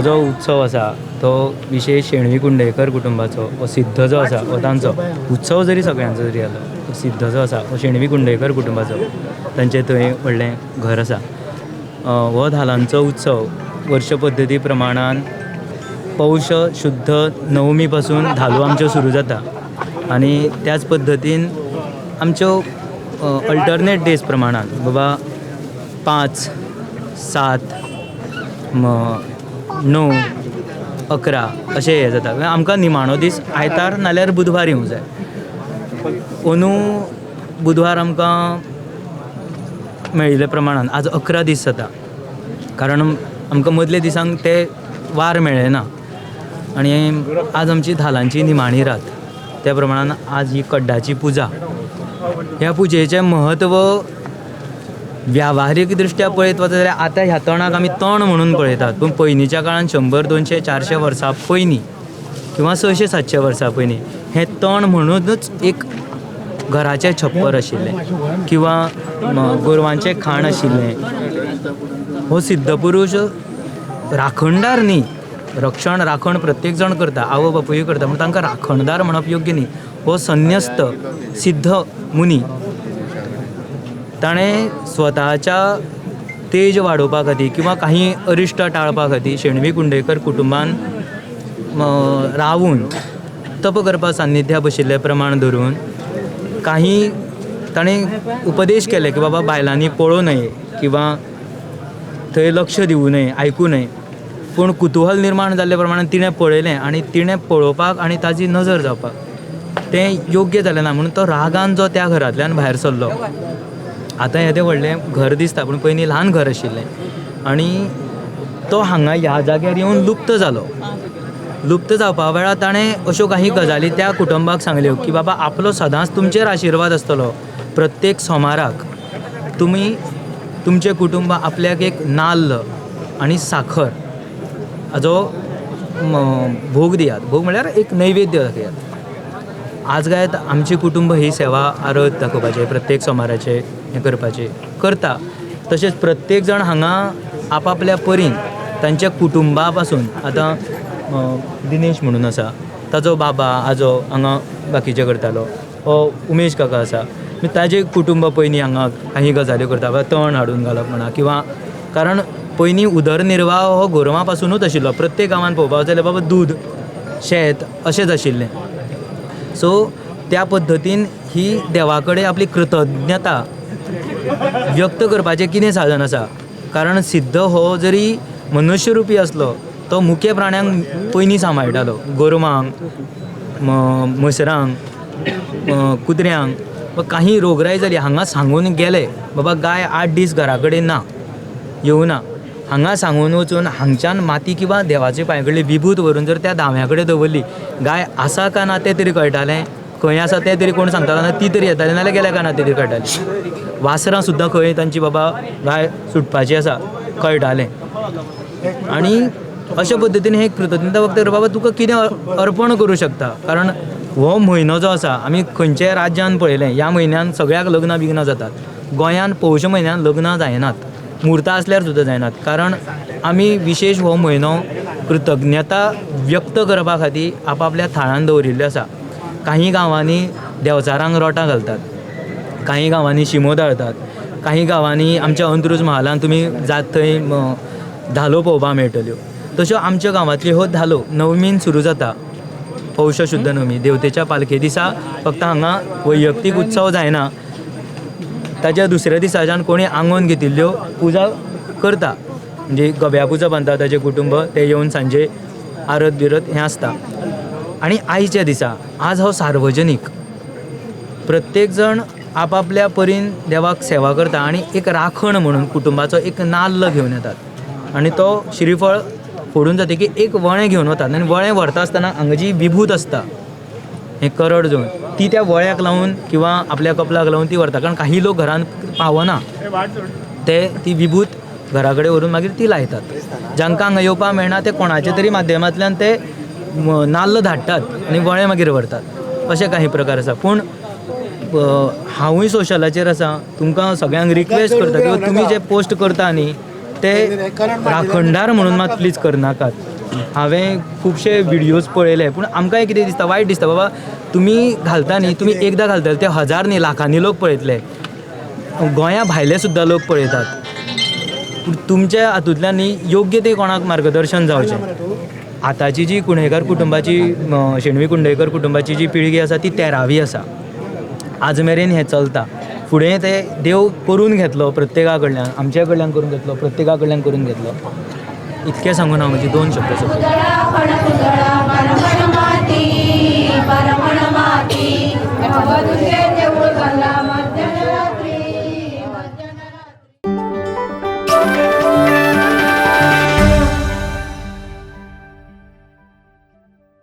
जो उत्सव आसा तो विशेष शेणवी कुंडयकर कुटुंबाचो हो सिद्ध जो आसा हो तांचो उत्सव जरी सगळ्यांचो जरी आलो तो सिद्ध जो आसा हो शेणवी कुंडयकर कुटुंबाचो तांचें थंय व्हडलें घर आसा. हो धालांचो उत्सव वर्ष पद्दती प्रमाणान पौश शुद्ध नवमी पासून धालो आमच्यो सुरू जाता आनी त्याच पद्दतीन आमच्यो अल्टरनेट डेज प्रमाणान बाबा 5, 7, 9, 11 अशें हें जाता. आमकां निमाणो दीस आयतार नाल्यार बुधवार येवंक जाय. अंदू बुधवार आमकां मेळिल्ल्या प्रमाणान आज 11 दीस जाता कारण आमकां मदल्या दिसांक ते वार मेळ्ळे ना आनी आज आमची धालांची निमाणी रात. त्या प्रमाणान आज ही कड्डाची पुजा. ह्या पुजेचें महत्व व्यावहारीक दृश्ट्या पळयत वता जाल्यार आतां ह्या तणाक आमी तण म्हणून पळयतात पूण पयलींच्या काळान 100, 200, 400 वर्सां पयलीं किंवा 600, 700 वर्सां पयलीं हें तण म्हणूनच एक घराचें छप्पर आशिल्लें किंवा गोरवांचें खाण आशिल्लें. हो सिद्ध पुरूश राखणदार न्ही, राखण प्रत्येक जण करता, आवय बापूय करता पूण तांकां राखणदार म्हणप योग्य न्ही. हो संन्यस्त सिद्ध मुनी ताणें स्वताच्या तेज वाडोवपा खातीर किंवा काही अरिश्ट टाळपा खातीर शेणवी कुंडयकर कुटुंबान रावून तप करपा सान्निध्या बशिल्ले प्रमाण धरून काही ताणें उपदेश केले की बाबा बायलांनी पळोवं न्हय किंवा थंय लक्ष दिवूं न्हय, आयकूं न्हय. पूण कुतूहल निर्माण जाल्ले प्रमाणान तिणें पळयलें आनी तिणें पळोवपाक आनी ताजी नजर जावपाक तें योग्य जालें ना म्हणून तो रागान जो त्या घरांतल्यान भायर सरलो. आतां येदें व्हडलें घर दिसता पूण पयलीं ल्हान घर आशिल्लें आनी तो हांगा ह्या जाग्यार येवन लुप्त जालो. लुप्त जावपा वेळार ताणें अश्यो काही गजाली त्या कुटुंबाक सांगल्यो की बाबा आपलो सदांच तुमचेर आशिर्वाद आसतलो. प्रत्येक सोमाराक तुमी तुमचें कुटुंब आपल्याक एक नाल्ल आनी साखर हाजो भोग दियात. भोग म्हळ्यार एक नैवेद्य दाखयात. आज काय आमची कुटुंब ही सेवा आरत दाखोवपाचें प्रत्येक सोमाराचें हें करपाचें करता. तशेंच प्रत्येक जाण हांगा आपापल्या परीन तांच्या कुटुंबा पासून आतां दिनेश म्हणून आसा ताजो बाबा आजो हांगा बाकीचे करतालो. हो उमेश काका आसा ताजें कुटुंब पयलीं हांगा काही गजाल्यो करता तण हाडून घालप म्हणा किंवा कारण पयलीं उदरनिर्वाह हो गोरवां पासुनूच आशिल्लो. प्रत्येक गांवांत पळोवपाक जाल्यार बाबा दूद शेत अशेंच आशिल्लें. सो त्या पद्दतीन ही देवा कडेन आपली कृतज्ञता व्यक्त करपाचें कितें साधन आसा. कारण सिद्ध हो जरी मनुश्य रुपी आसलो तो मुख्य प्राण्यांक पयलीं सांबाळटालो. गोरवांक, म्हसरांक, कुत्र्यांक काही रोगराई जाली हांगा सांगून गेले बाबा गाय 8 दीस घरा कडेन ना येवना हांगा सांगून वचून हांगच्यान माती किंवा देवाचे पांय कडली विभूत व्हरून जर त्या दाव्या कडेन दवरली गाय आसा काय ना तें तरी कळटालें. खंय आसा तें तरी कोण सांगतालो ना ती तरी येताली नाल्यार गेल्या काय ना तें तरी कळटाली. वासरां सुद्दां खंय तांची बाबा गाय सुटपाची आसा कळटालें. आनी अशा पद्दतीन हें कृतज्ञता व्यक्त करपाक बाबा तुका कितें अर्पण करूं शकता. कारण हो म्हयनो जो आसा आमी खंयच्याय राज्यान पळयलें ह्या म्हयन्यान सगळ्याक लग्नां बिग्नां जातात. गोंयान पौश म्हयन्यान लग्नां जायनात, मुहूर्तां आसल्यार सुद्दां जायनात. कारण आमी विशेश हो म्हयनो कृतज्ञता व्यक्त करपा खातीर आपापल्या थळान दवरिल्ल्यो आसा. काही गांवांनी देवचारांक रोटां घालतात, काही गांवांनी शिमो दळटात, काही गांवांनी आमच्या अंत्रुज महालान तुमी जात थंय धालो पळोवपाक मेळटल्यो. तश्यो आमच्या गांवांतल्यो हो धालो नवमीन सुरू जाता. पौश शुद्ध नवमी देवतेच्या पालखे दिसा फक्त हांगा वैयक्तीक उत्सव जायना. ताच्या दुसऱ्या दिसाच्यान कोणी आंगोन घेतिल्ल्यो पुजा करता म्हणजे गब्या पुजा बांदता ताजें कुटुंब ते येवन सांजे आरत बिरत हें आसता. आनी आयच्या दिसा आज हो सार्वजनीक प्रत्येक जण आपापल्या परीन देवाक सेवा करता आनी एक राखण म्हणून कुटुंबाचो एक नाल्ल घेवन येतात आनी तो श्रीफळ फोडून जातकीर एक वळें घेवन वतात आनी वळें व्हरता आसतना हांगा जी विभूत आसता हें करड जावन ती त्या वळ्याक लावून किंवा आपल्या कपलाक लावून ती व्हरता. कारण काही लोक घरान पावना ते ती विभूत घरा कडेन व्हरून मागीर ती लायतात. जांकां हांगा येवपाक मेळना ते कोणाच्या तरी माध्यमांतल्यान ते नाल्ल धाडटात आनी वळें मागीर व्हरतात. अशे काही प्रकार आसा. पूण हांवूय सोशलाचेर आसा तुमकां सगळ्यांक रिक्वेस्ट करता की तुमी जे पोस्ट करता न्ही ते राखणदार म्हणून मात प्लीज करनाकात. हांवें खुबशे व्हिडियोज पळयले पूण आमकां कितें दिसता वायट दिसता बाबा तुमी घालता न्ही तुमी एकदां घालतले ते हजार न्ही लाखांनी लोक पळयतले गोंया भायले सुद्दां लोक पळयतात पूण तुमच्या हातूंतल्यान न्ही योग्य ते कोणाक मार्गदर्शन जावचें आतांची जी कुंडेकर कुटुंबाची शेणवी कुंडेकर कुटुंबाची जी पिळगी आसा ती 13वी आसा आज मेरेन हें चलता फुडें ते देव करून घेतलो प्रत्येका कडल्यान आमच्या कडल्यान करून घेतलो प्रत्येका कडल्यान करून घेतलो इतकें सांगून हांव म्हजी 2 शब्द सोंपयतां.